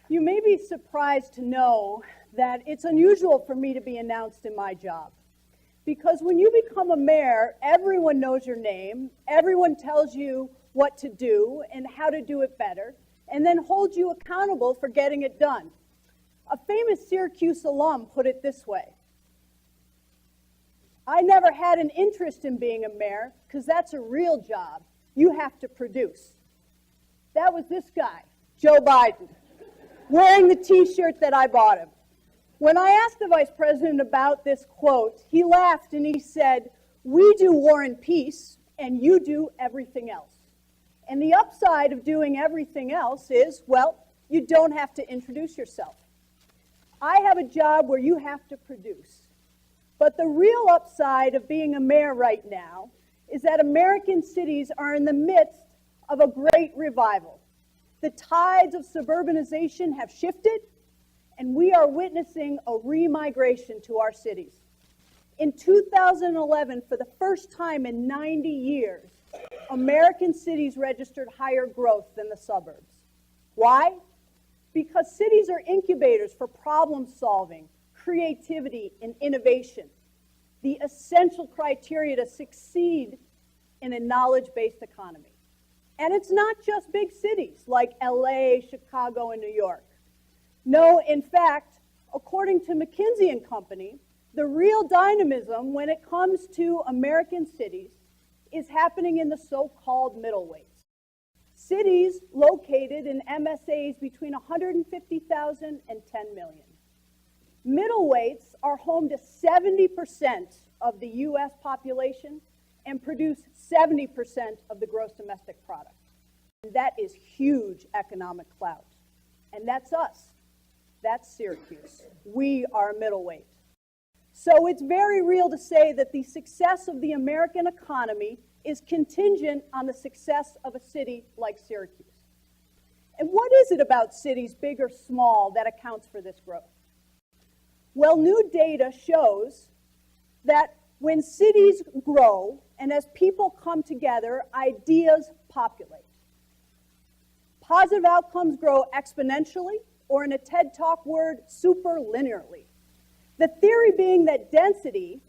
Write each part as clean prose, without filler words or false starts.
You may be surprised to know that it's unusual for me to be announced in my job. Because when you become a mayor, everyone knows your name, everyone tells you what to do and how to do it better, and then holds you accountable for getting it done. A famous Syracuse alum put it this way: I never had an interest in being a mayor because that's a real job. You have to produce. That was this guy, Joe Biden, wearing the t-shirt that I bought him. When I asked the vice president about this quote, he laughed and he said, "We do war and peace, and you do everything else." And the upside of doing everything else is, well, you don't have to introduce yourself. I have a job where you have to produce. But the real upside of being a mayor right now is that American cities are in the midst of a great revival. The tides of suburbanization have shifted, and we are witnessing a remigration to our cities. In 2011, for the first time in 90 years, American cities registered higher growth than the suburbs. Why? Because cities are incubators for problem solving, creativity, and innovation, the essential criteria to succeed in a knowledge-based economy. And it's not just big cities like LA, Chicago, and New York. No, in fact, according to McKinsey & Company, the real dynamism when it comes to American cities is happening in the so-called middleweights. Cities located in MSAs between 150,000 and 10 million. Middleweights are home to 70% of the U.S. population and produce 70% of the gross domestic product. And that is huge economic clout. And that's us. That's Syracuse. We are middleweight. So it's very real to say that the success of the American economy is contingent on the success of a city like Syracuse. And what is it about cities, big or small, that accounts for this growth? Well, new data shows that when cities grow and as people come together, ideas populate. Positive outcomes grow exponentially, or in a TED Talk word, superlinearly. The theory being that density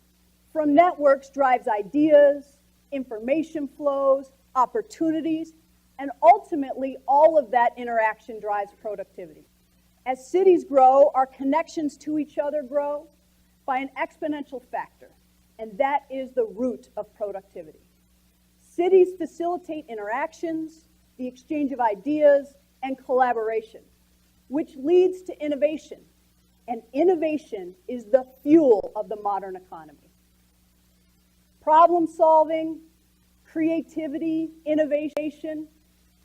from networks drives ideas, information flows, opportunities, and ultimately all of that interaction drives productivity. As cities grow, our connections to each other grow by an exponential factor, and that is the root of productivity. Cities facilitate interactions, the exchange of ideas, and collaboration, which leads to innovation. And innovation is the fuel of the modern economy. Problem solving, creativity, innovation.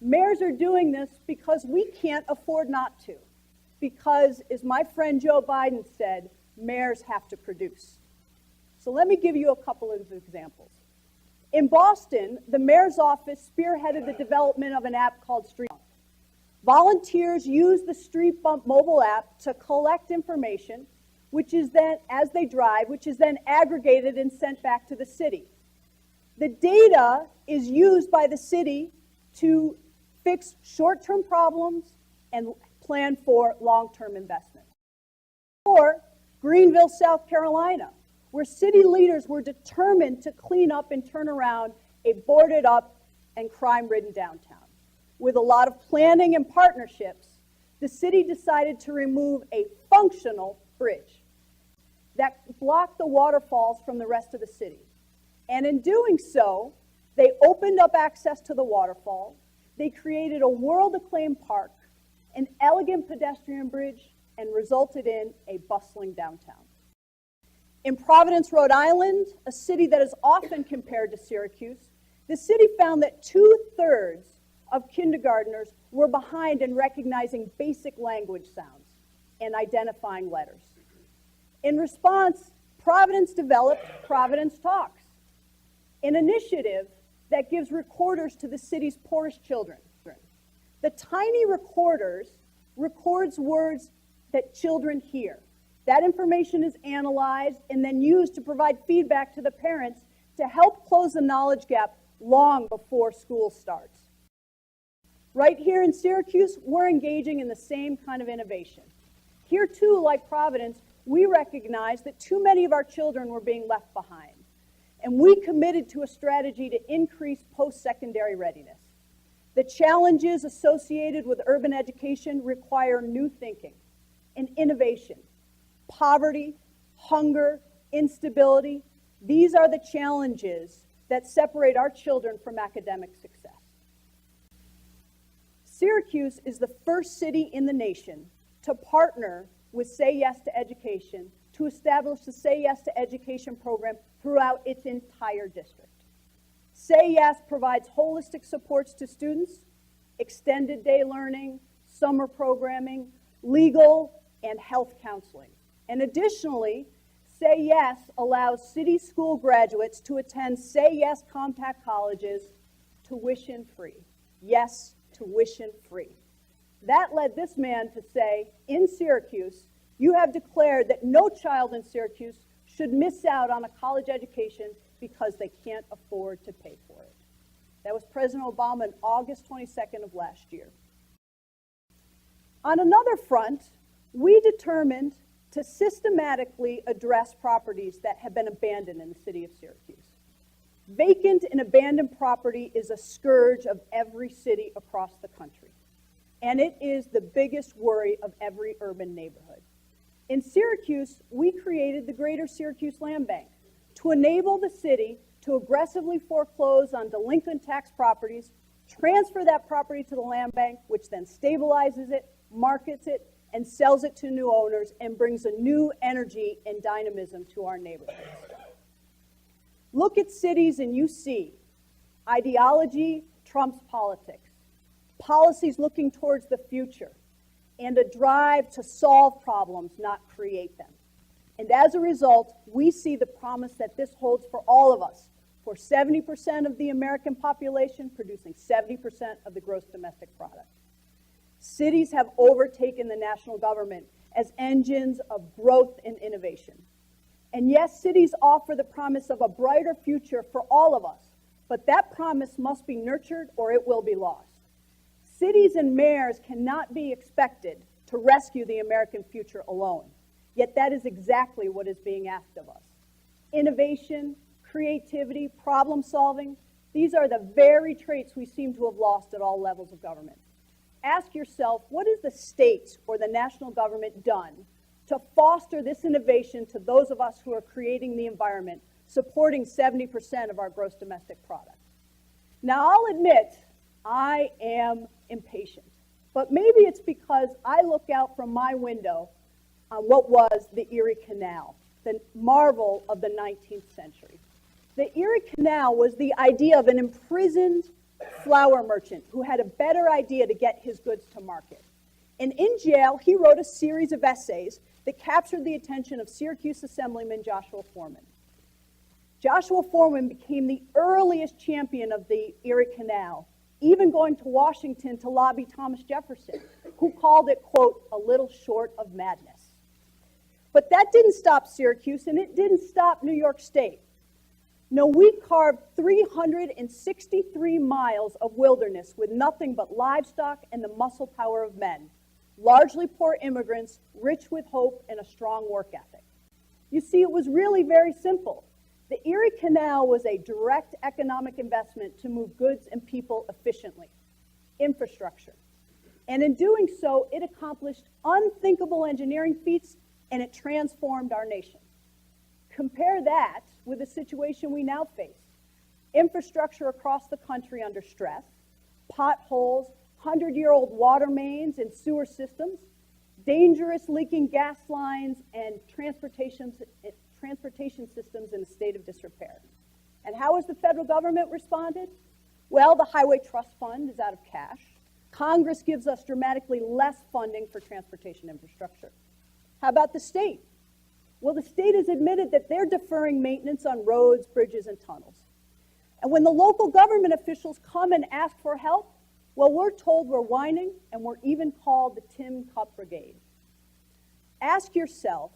Mayors are doing this because we can't afford not to. Because, as my friend Joe Biden said, mayors have to produce. So let me give you a couple of examples. In Boston, the mayor's office spearheaded the development of an app called Streamlined. Volunteers use the Street Bump mobile app to collect information, which is then, as they drive, which is then aggregated and sent back to the city. The data is used by the city to fix short-term problems and plan for long-term investment. Or Greenville, South Carolina, where city leaders were determined to clean up and turn around a boarded up and crime-ridden downtown. With a lot of planning and partnerships, the city decided to remove a functional bridge that blocked the waterfalls from the rest of the city. And in doing so, they opened up access to the waterfall, they created a world-acclaimed park, an elegant pedestrian bridge, and resulted in a bustling downtown. In Providence, Rhode Island, a city that is often compared to Syracuse, the city found that 2/3 of kindergartners were behind in recognizing basic language sounds and identifying letters. In response, Providence developed Providence Talks, an initiative that gives recorders to the city's poorest children. The tiny recorders records words that children hear. That information is analyzed and then used to provide feedback to the parents to help close the knowledge gap long before school starts. Right here in Syracuse, we're engaging in the same kind of innovation. Here too, like Providence, we recognized that too many of our children were being left behind. And we committed to a strategy to increase post-secondary readiness. The challenges associated with urban education require new thinking and innovation. Poverty, hunger, instability, these are the challenges that separate our children from academic success. Syracuse is the first city in the nation to partner with Say Yes to Education to establish the Say Yes to Education program throughout its entire district. Say Yes provides holistic supports to students, extended day learning, summer programming, legal, and health counseling. And additionally, Say Yes allows city school graduates to attend Say Yes compact colleges tuition-free. Yes, tuition-free. That led this man to say, in Syracuse, you have declared that no child in Syracuse should miss out on a college education because they can't afford to pay for it. That was President Obama on August 22nd of last year. On another front, we determined to systematically address properties that have been abandoned in the city of Syracuse. Vacant and abandoned property is a scourge of every city across the country, and it is the biggest worry of every urban neighborhood. In Syracuse, we created the Greater Syracuse Land Bank to enable the city to aggressively foreclose on delinquent tax properties, transfer that property to the land bank, which then stabilizes it, markets it, and sells it to new owners and brings a new energy and dynamism to our neighborhoods. Look at cities and you see ideology trumps politics, policies looking towards the future, and a drive to solve problems, not create them. And as a result, we see the promise that this holds for all of us, for 70% of the American population producing 70% of the gross domestic product. Cities have overtaken the national government as engines of growth and innovation. And yes, cities offer the promise of a brighter future for all of us, but that promise must be nurtured or it will be lost. Cities and mayors cannot be expected to rescue the American future alone, yet that is exactly what is being asked of us. Innovation, creativity, problem solving, these are the very traits we seem to have lost at all levels of government. Ask yourself, what has the state or the national government done to foster this innovation to those of us who are creating the environment, supporting 70% of our gross domestic product? Now, I'll admit, I am impatient, but maybe it's because I look out from my window on what was the Erie Canal, the marvel of the 19th century. The Erie Canal was the idea of an imprisoned flour merchant who had a better idea to get his goods to market. And in jail, he wrote a series of essays that captured the attention of Syracuse Assemblyman Joshua Foreman. Joshua Foreman became the earliest champion of the Erie Canal, even going to Washington to lobby Thomas Jefferson, who called it, quote, a little short of madness. But that didn't stop Syracuse, and it didn't stop New York State. No, we carved 363 miles of wilderness with nothing but livestock and the muscle power of men, largely poor immigrants, rich with hope and a strong work ethic. You see, it was really very simple. The Erie Canal was a direct economic investment to move goods and people efficiently, infrastructure. And in doing so, it accomplished unthinkable engineering feats and it transformed our nation. Compare that with the situation we now face. Infrastructure across the country under stress, potholes, 100-year-old water mains and sewer systems, dangerous leaking gas lines, and transportation systems in a state of disrepair. And how has the federal government responded? Well, the Highway Trust Fund is out of cash. Congress gives us dramatically less funding for transportation infrastructure. How about the state? Well, the state has admitted that they're deferring maintenance on roads, bridges, and tunnels. And when the local government officials come and ask for help, well, we're told we're whining, and we're even called the Tin Cup Brigade. Ask yourself,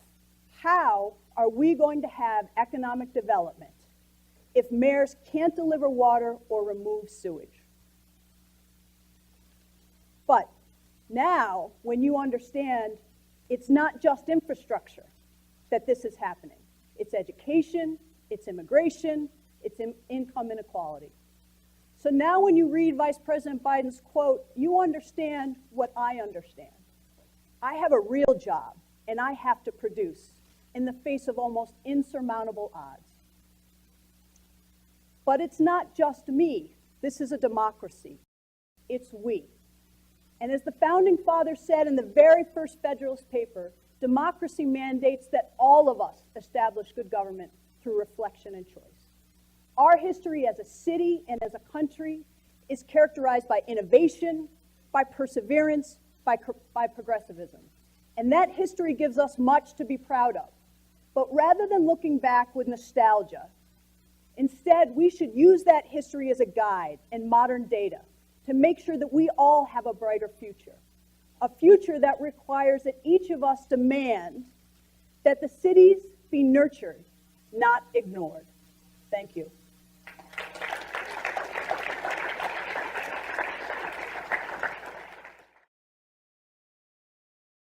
how are we going to have economic development if mayors can't deliver water or remove sewage? But now, when you understand it's not just infrastructure that this is happening, it's education, it's immigration, it's income inequality. So now when you read Vice President Biden's quote, you understand what I understand. I have a real job, and I have to produce in the face of almost insurmountable odds. But it's not just me. This is a democracy. It's we. And as the Founding Fathers said in the very first Federalist paper, democracy mandates that all of us establish good government through reflection and choice. Our history as a city and as a country is characterized by innovation, by perseverance, by progressivism. And that history gives us much to be proud of. But rather than looking back with nostalgia, instead we should use that history as a guide and modern data to make sure that we all have a brighter future. A future that requires that each of us demand that the cities be nurtured, not ignored. Thank you.